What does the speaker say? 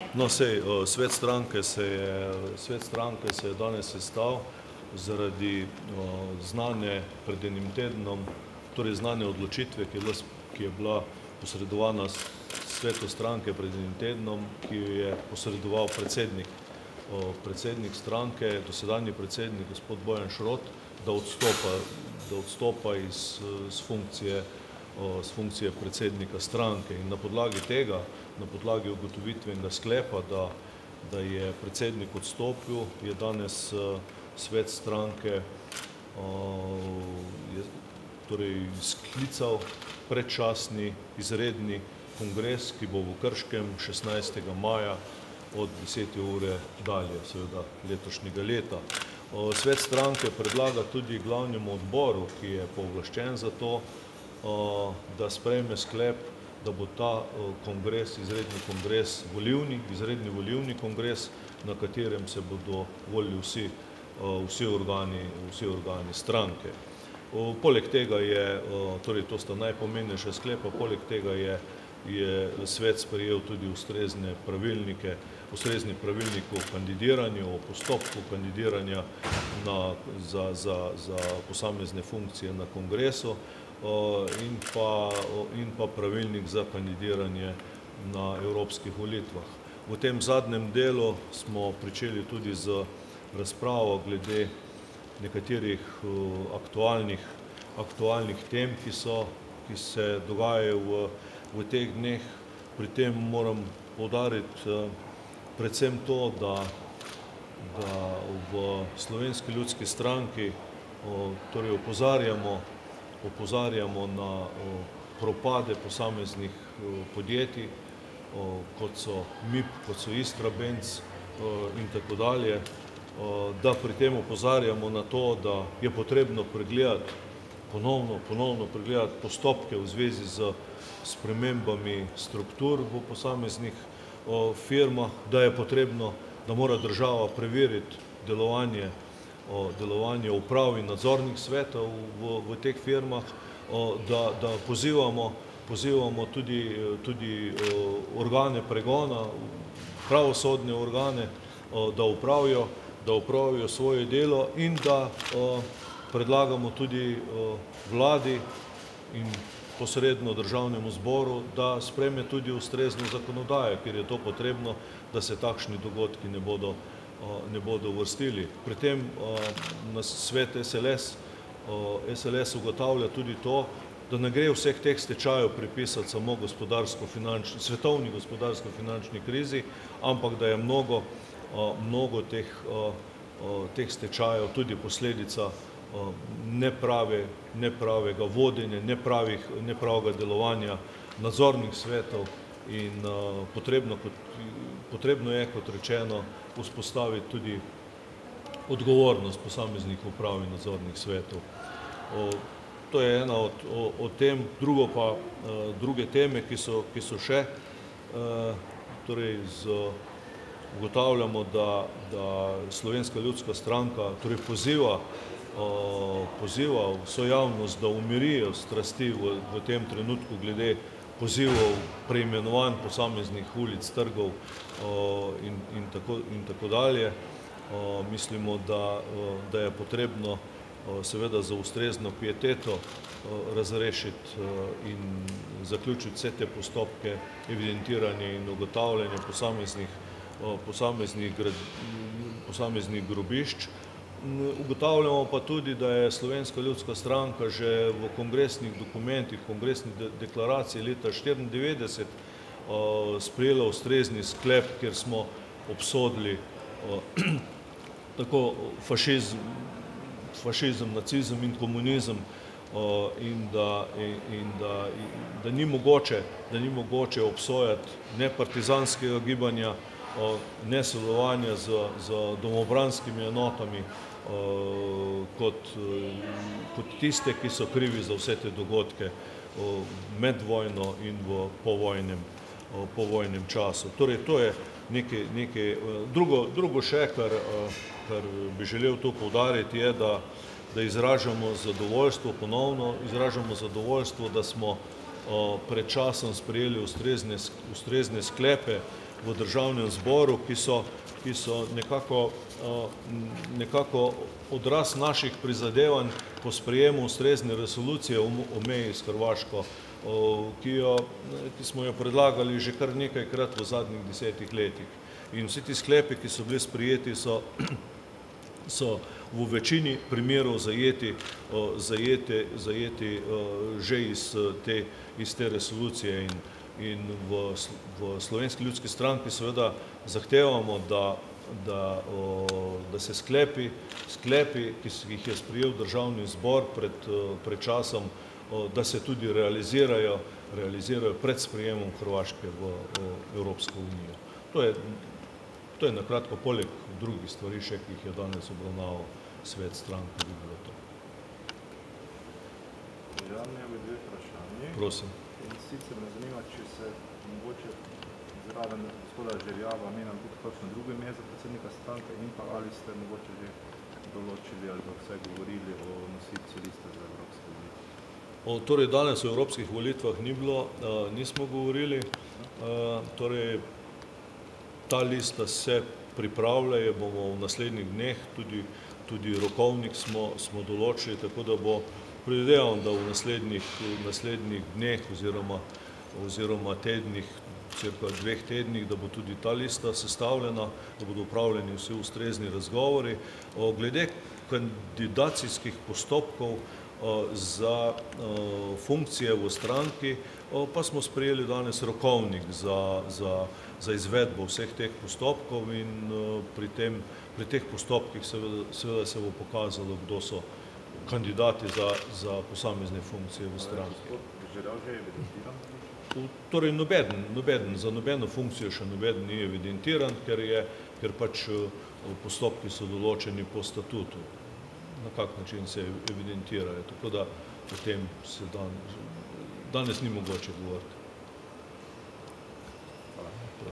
No, sej, svet stranke se je danes sestal zaradi znane pred enim tednom, torej znane odločitve, ki je bila posredovana svetu stranke pred enim tednom, ki jo je posredoval predsednik stranke, dosedanji predsednik gospod Bojan Šrot, da odstopa iz funkcije predsednika stranke. In na podlagi tega, na podlagi ugotovitvenega sklepa, da je predsednik odstopil, je danes svet stranke torej sklical predčasni izredni kongres, ki bo v Krškem 16. maja od 10. ure dalje, seveda letošnjega leta. Svet stranke predlaga tudi glavnemu odboru, ki je pooblaščen za to, da sprejme sklep, da bo ta kongres, izredni volilni kongres, na katerem se bodo volili vsi organi stranke. Poleg tega je, torej to sta najpomembnejša sklepa, poleg tega je svet sprejel tudi ustrezni pravilnik o kandidiranju, o postopku kandidiranja za posamezne funkcije na kongresu in pa pravilnik za kandidiranje na evropskih volitvah. V tem zadnjem delu smo pričeli tudi z razpravo glede nekaterih aktualnih tem, ki se dogajajo v teh dneh. Pri tem moram poudariti predvsem to, da v Slovenski ljudski stranki torej opozarjamo na propade posameznih podjetij, kot so MIP, kot so Istrabenz in tako dalje, da pri tem opozarjamo na to, da je potrebno pregledati, ponovno pregledati postopke v zvezi z spremembami struktur v posameznih firmah, da je potrebno, da mora država preveriti delovanje uprav in nadzornih svetov v teh firmah, da pozivamo tudi organe pregona, pravosodne organe, da opravijo svoje delo in da predlagamo tudi vladi in posredno državnemu zboru, da sprejme tudi ustrezno zakonodajo, ker je to potrebno, da se takšni dogodki ne bodo vrstili. Pri tem nas svet SLS ugotavlja tudi to, da ne gre vseh teh stečajev pripisati samo svetovni gospodarsko-finančni krizi, ampak da je mnogo teh stečajev tudi posledica nepravega vodenja, nepravega delovanja nadzornih svetov in potrebno je, kot rečeno, vzpostaviti tudi odgovornost posameznih uprav in nadzornih svetov. To je ena od tem, druge teme, ki so še, torej ugotavljamo, da Slovenska ljudska stranka torej poziva vso javnost, da umirijo strasti v tem trenutku glede pozivov preimenovanj posameznih ulic, trgov in tako dalje. Mislimo, da je potrebno seveda za ustrezno pieteto razrešiti in zaključiti vse te postopke evidentiranja in ugotavljanja posameznih grobišč. Ugotavljamo pa tudi, da je Slovenska ljudska stranka že v kongresnih dokumentih, kongresnih deklaracij leta 1994 sprejela ustrezni sklep, kjer smo obsodili tako fašizem, nacizem in komunizem in da ni mogoče obsojati ne partizanskega gibanja, ne sodelovanja z domobranskimi enotami kot tiste, ki so krivi za vse te dogodke med vojno in v povojnem času. Torej, to je nekaj drugo še, kar bi želel tu poudariti, je, da izražamo zadovoljstvo, ponovno izražamo zadovoljstvo, da smo pred časom sprejeli ustrezne sklepe v državnem zboru, ki so nekako odraz naših prizadevanj po sprejemu ustrezne resolucije o meji s Hrvaško, ki smo jo predlagali že kar nekajkrat v zadnjih 10 letih. In vsi ti sklepi, ki so bili sprejeti, so v večini primerov zajeti že iz te resolucije in v Slovenski ljudski stranki seveda zahtevamo, da se sklepi, ki jih je sprejel državni zbor pred časom, da se tudi realizirajo pred sprejemom Hrvaške v Evropsko unijo. To je na kratko, poleg drugih stvari še, ki jih je danes obravnaval svet stranke, bi bilo to. Dve vprašanje. Prosim. In sicer me zanima, če se mogoče zraven gospoda Žerjava menja tudi kakšno drugo ime za predsednika stranke in pa ali ste mogoče že določili ali pa vse govorili o nosilcu liste za evropske volitve. Torej, danes o evropskih volitvah nismo govorili. Torej, ta lista se pripravlja, je bomo v naslednjih dneh, tudi rokovnik smo določili, tako da predvidevam, da v naslednjih dneh oziroma tednih, cirka 2 tednih, da bo tudi ta lista sestavljena, da bodo opravljeni vsi ustrezni razgovori. Glede kandidacijskih postopkov za funkcije v stranki, pa smo sprejeli danes rokovnik za izvedbo vseh teh postopkov in pri teh postopkih seveda se bo pokazalo, kdo so kandidati za posamezne funkcije v stranki. Torej, za nobeno funkcijo še nobeden ni evidentiran, ker pač postopki so določeni po statutu, na kak način se evidentirajo. Tako da o tem se danes ni mogoče govoriti.